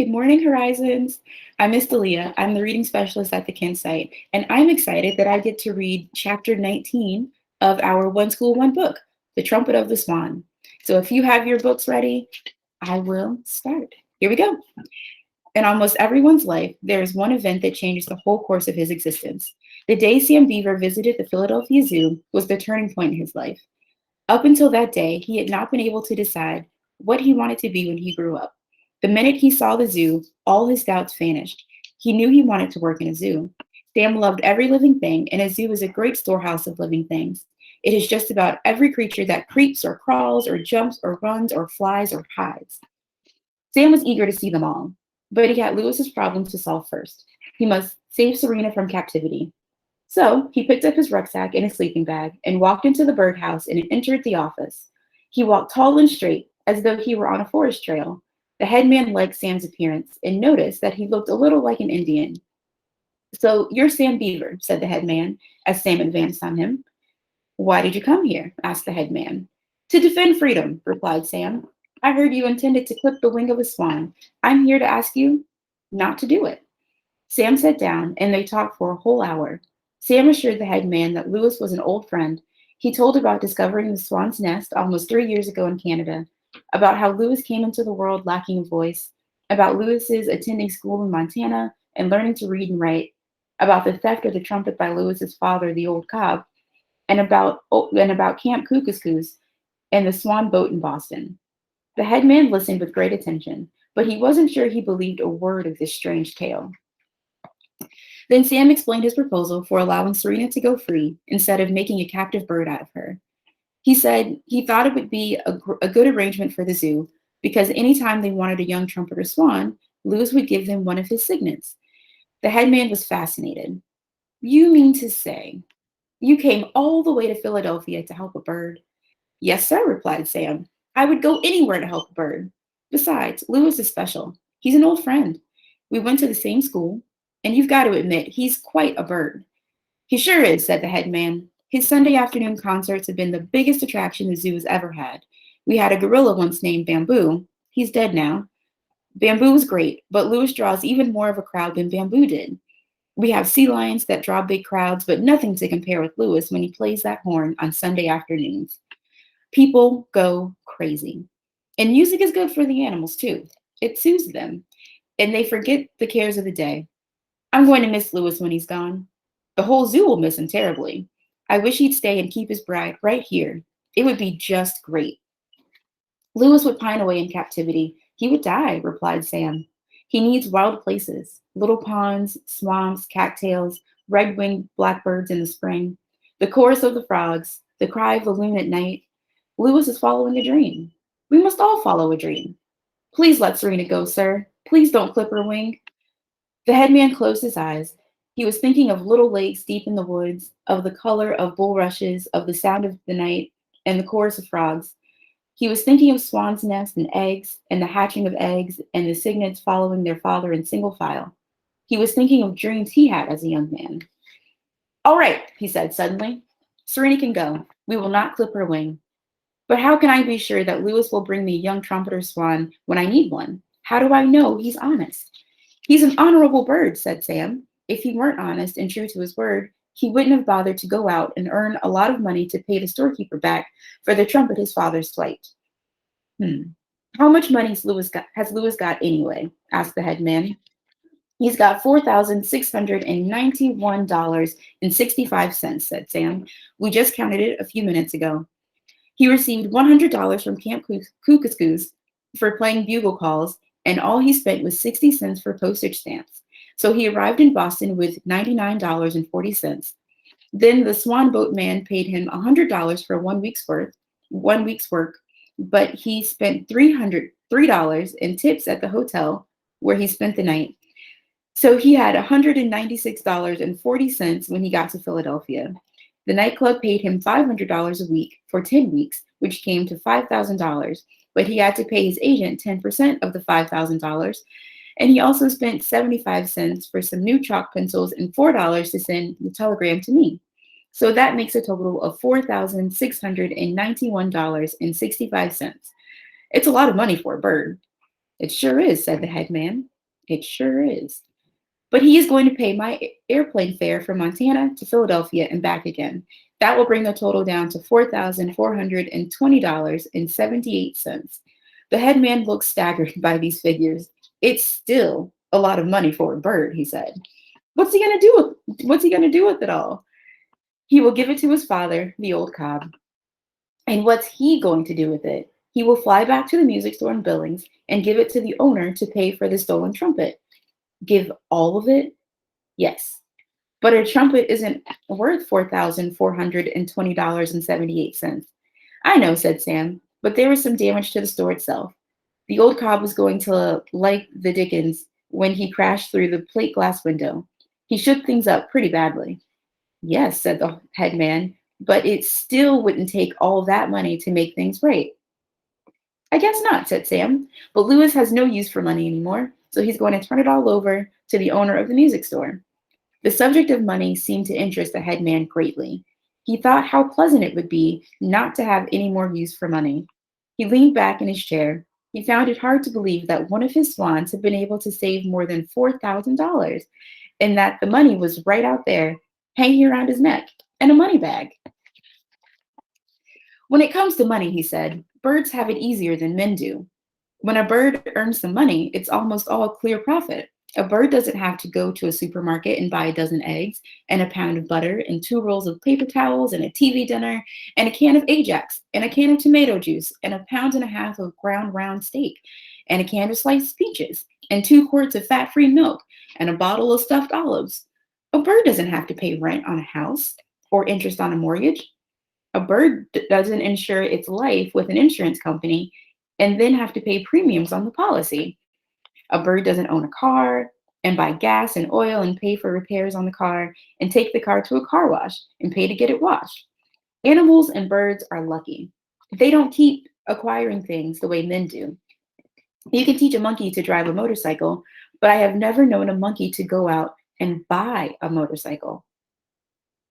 Good morning, Horizons. I'm Miss DeLia. I'm the reading specialist at the Kin site, and I'm excited that I get to read chapter 19 of our One School, One Book, The Trumpet of the Swan. So if you have your books ready, I will start. Here we go. In almost everyone's life, there is one event that changes the whole course of his existence. The day Sam Beaver visited the Philadelphia Zoo was the turning point in his life. Up until that day, he had not been able to decide what he wanted to be when he grew up. The minute he saw the zoo, all his doubts vanished. He knew he wanted to work in a zoo. Sam loved every living thing, and a zoo is a great storehouse of living things. It is just about every creature that creeps or crawls or jumps or runs or flies or hides. Sam was eager to see them all, but he had Lewis's problems to solve first. He must save Serena from captivity. So he picked up his rucksack and his sleeping bag and walked into the birdhouse and entered the office. He walked tall and straight, as though he were on a forest trail. The head man liked Sam's appearance and noticed that he looked a little like an Indian. So you're Sam Beaver, said the head man as Sam advanced on him. Why did you come here? Asked the head man. To defend freedom, replied Sam. I heard you intended to clip the wing of a swan. I'm here to ask you not to do it. Sam sat down and they talked for a whole hour. Sam assured the head man that Lewis was an old friend. He told about discovering the swan's nest almost 3 years ago in Canada, about how Lewis came into the world lacking a voice, about Lewis's attending school in Montana and learning to read and write, about the theft of the trumpet by Lewis's father, the old cob, and about Camp Kookooskoos and the Swan boat in Boston. The head man listened with great attention, but he wasn't sure he believed a word of this strange tale. Then Sam explained his proposal for allowing Serena to go free instead of making a captive bird out of her. He said he thought it would be a good arrangement for the zoo because anytime they wanted a young trumpeter swan, Lewis would give them one of his signets. The headman was fascinated. You mean to say you came all the way to Philadelphia to help a bird? Yes, sir, replied Sam. I would go anywhere to help a bird. Besides, Lewis is special. He's an old friend. We went to the same school, and you've got to admit, he's quite a bird. He sure is, said the head man. His Sunday afternoon concerts have been the biggest attraction the zoo has ever had. We had a gorilla once named Bamboo. He's dead now. Bamboo was great, but Lewis draws even more of a crowd than Bamboo did. We have sea lions that draw big crowds, but nothing to compare with Lewis when he plays that horn on Sunday afternoons. People go crazy. And music is good for the animals, too. It soothes them, and they forget the cares of the day. I'm going to miss Lewis when he's gone. The whole zoo will miss him terribly. I wish he'd stay and keep his bride right here. It would be just great. Lewis would pine away in captivity. He would die, replied Sam. He needs wild places, little ponds, swamps, cattails, red-winged blackbirds in the spring, the chorus of the frogs, the cry of the loon at night. Lewis is following a dream. We must all follow a dream. Please let Serena go, sir. Please don't clip her wing. The headman closed his eyes. He was thinking of little lakes deep in the woods, of the color of bulrushes, of the sound of the night, and the chorus of frogs. He was thinking of swan's nests and eggs, and the hatching of eggs, and the cygnets following their father in single file. He was thinking of dreams he had as a young man. All right, he said suddenly. Serena can go. We will not clip her wing. But how can I be sure that Lewis will bring me a young trumpeter swan when I need one? How do I know he's honest? He's an honorable bird, said Sam. If he weren't honest and true to his word, he wouldn't have bothered to go out and earn a lot of money to pay the storekeeper back for the trumpet his father swiped. How much money has Lewis got anyway? Asked the head man. He's got $4,691.65, said Sam. We just counted it a few minutes ago. He received $100 from Camp Kookooskoos for playing bugle calls, and all he spent was 60 cents for postage stamps. So he arrived in Boston with $99.40. Then the Swan boat man paid him $100 for 1 week's work, but he spent $303 in tips at the hotel where he spent the night. So he had $196.40 when he got to Philadelphia. The nightclub paid him $500 a week for 10 weeks, which came to $5,000, but he had to pay his agent 10% of the $5,000, and he also spent 75 cents for some new chalk pencils and $4 to send the telegram to me. So that makes a total of $4,691.65. It's a lot of money for a bird. It sure is, said the head man. It sure is. But he is going to pay my airplane fare from Montana to Philadelphia and back again. That will bring the total down to $4,420.78. The head man looked staggered by these figures. It's still a lot of money for a bird, he said. What's he gonna do with it all? He will give it to his father, the old cob. And what's he going to do with it? He will fly back to the music store in Billings and give it to the owner to pay for the stolen trumpet. Give all of it? Yes. But a trumpet isn't worth $4,420.78. I know, said Sam, but there was some damage to the store itself. The old cob was going to like the dickens when he crashed through the plate glass window. He shook things up pretty badly. Yes, said the head man, but it still wouldn't take all that money to make things right. I guess not, said Sam, but Lewis has no use for money anymore, so he's going to turn it all over to the owner of the music store. The subject of money seemed to interest the head man greatly. He thought how pleasant it would be not to have any more use for money. He leaned back in his chair. He found it hard to believe that one of his swans had been able to save more than $4,000 and that the money was right out there, hanging around his neck, in a money bag. When it comes to money, he said, birds have it easier than men do. When a bird earns some money, it's almost all clear profit. A bird doesn't have to go to a supermarket and buy a dozen eggs and a pound of butter and 2 rolls of paper towels and a TV dinner and a can of Ajax and a can of tomato juice and a pound and a half of ground round steak and a can of sliced peaches and 2 quarts of fat-free milk and a bottle of stuffed olives. A bird doesn't have to pay rent on a house or interest on a mortgage. A bird doesn't insure its life with an insurance company and then have to pay premiums on the policy. A bird doesn't own a car and buy gas and oil and pay for repairs on the car and take the car to a car wash and pay to get it washed. Animals and birds are lucky. They don't keep acquiring things the way men do. You can teach a monkey to drive a motorcycle, but I have never known a monkey to go out and buy a motorcycle.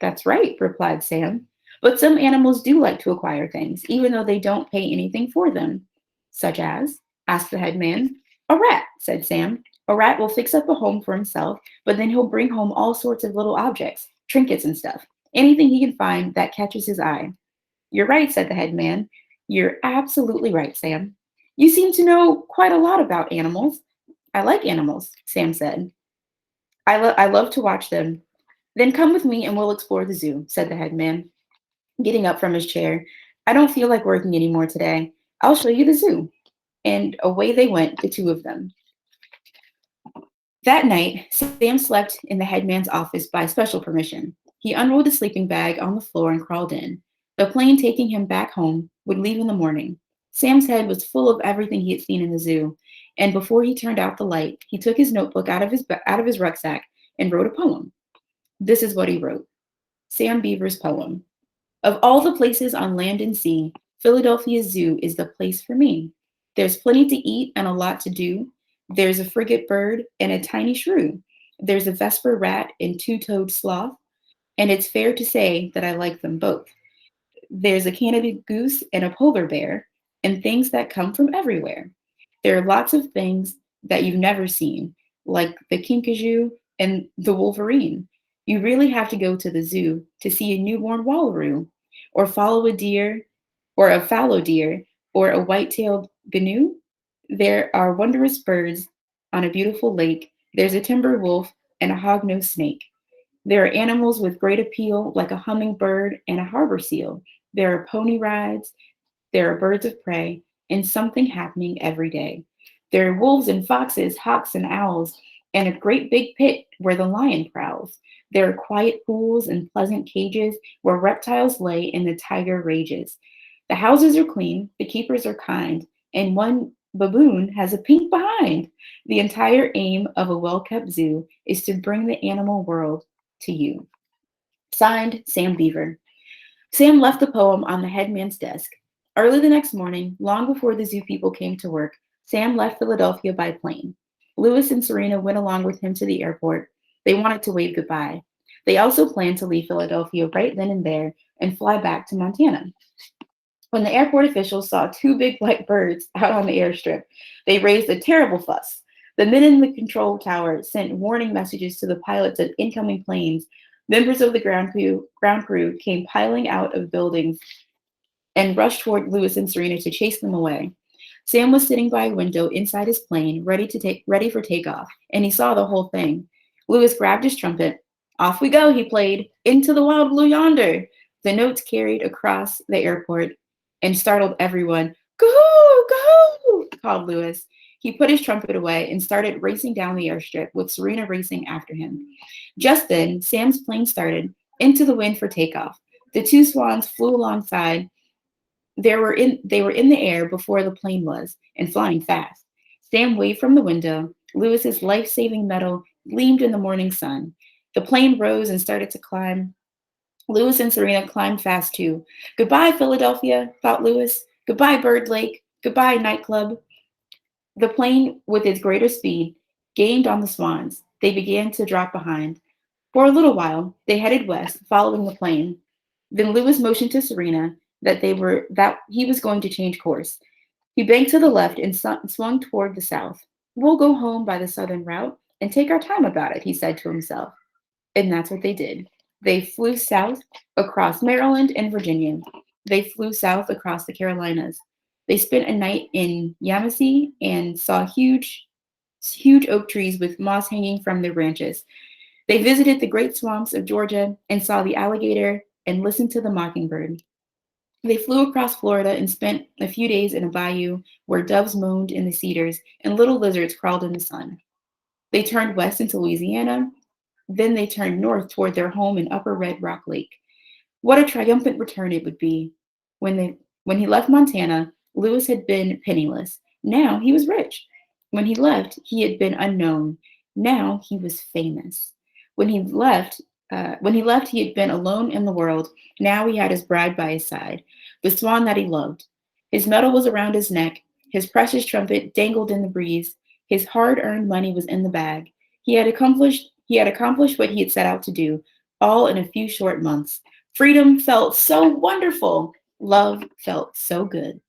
That's right, replied Sam. But some animals do like to acquire things, even though they don't pay anything for them. Such as? Asked the head man. A rat, said Sam. A rat will fix up a home for himself, but then he'll bring home all sorts of little objects, trinkets and stuff. Anything he can find that catches his eye. You're right, said the head man. You're absolutely right, Sam. You seem to know quite a lot about animals. I like animals, Sam said. I love to watch them. Then come with me and we'll explore the zoo, said the head man, getting up from his chair. I don't feel like working anymore today. I'll show you the zoo. And away they went, the two of them. That night, Sam slept in the headman's office by special permission. He unrolled a sleeping bag on the floor and crawled in. The plane taking him back home would leave in the morning. Sam's head was full of everything he had seen in the zoo, and before he turned out the light, he took his notebook out of his rucksack and wrote a poem. This is what he wrote. Sam Beaver's poem. Of all the places on land and sea, Philadelphia Zoo is the place for me. There's plenty to eat and a lot to do. There's a frigate bird and a tiny shrew. There's a vesper rat and two-toed sloth, and it's fair to say that I like them both. There's a Canada goose and a polar bear, and things that come from everywhere. There are lots of things that you've never seen, like the kinkajou and the wolverine. You really have to go to the zoo to see a newborn wallaroo, or follow a deer, or a fallow deer, or a white-tailed gnu. There are wondrous birds on a beautiful lake. There's a timber wolf and a hognose snake. There are animals with great appeal, like a hummingbird and a harbor seal. There are pony rides. There are birds of prey, and something happening every day. There are wolves and foxes, hawks and owls, and a great big pit where the lion prowls. There are quiet pools and pleasant cages where reptiles lay and the tiger rages. The houses are clean, the keepers are kind, and one baboon has a pink behind. The entire aim of a well-kept zoo is to bring the animal world to you. Signed, Sam Beaver. Sam left the poem on the headman's desk. Early the next morning, long before the zoo people came to work, Sam left Philadelphia by plane. Lewis and Serena went along with him to the airport. They wanted to wave goodbye. They also planned to leave Philadelphia right then and there and fly back to Montana. When the airport officials saw two big white birds out on the airstrip, they raised a terrible fuss. The men in the control tower sent warning messages to the pilots of incoming planes. Members of the ground crew came piling out of buildings and rushed toward Lewis and Serena to chase them away. Sam was sitting by a window inside his plane, ready for takeoff, and he saw the whole thing. Lewis grabbed his trumpet. Off we go, he played. Into the wild blue yonder. The notes carried across the airport and startled everyone. Go, go, called Lewis. He put his trumpet away and started racing down the airstrip, with Serena racing after him. Just then, Sam's plane started into the wind for takeoff. The two swans flew alongside. They were in the air before the plane was, and flying fast. Sam waved from the window. Lewis's life-saving medal gleamed in the morning sun. The plane rose and started to climb. Lewis and Serena climbed fast too. Goodbye, Philadelphia, thought Lewis. Goodbye, Bird Lake. Goodbye, nightclub. The plane, with its greater speed, gained on the swans. They began to drop behind. For a little while, they headed west, following the plane. Then Lewis motioned to Serena that he was going to change course. He banked to the left and swung toward the south. We'll go home by the southern route and take our time about it, he said to himself. And that's what they did. They flew south across Maryland and Virginia. They flew south across the Carolinas. They spent a night in Yamasee and saw huge oak trees with moss hanging from their branches. They visited the great swamps of Georgia and saw the alligator and listened to the mockingbird. They flew across Florida and spent a few days in a bayou where doves moaned in the cedars and little lizards crawled in the sun. They turned west into Louisiana. Then they turned north toward their home in Upper Red Rock Lake. What a triumphant return it would be. When he left Montana, Lewis had been penniless. Now he was rich. When he left, he had been unknown. Now he was famous. When he left, he had been alone in the world. Now he had his bride by his side, the swan that he loved. His medal was around his neck. His precious trumpet dangled in the breeze. His hard-earned money was in the bag. He had accomplished what he had set out to do, all in a few short months. Freedom felt so wonderful. Love felt so good.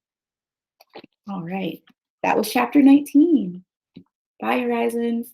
All right. That was chapter 19. Bye, Horizons.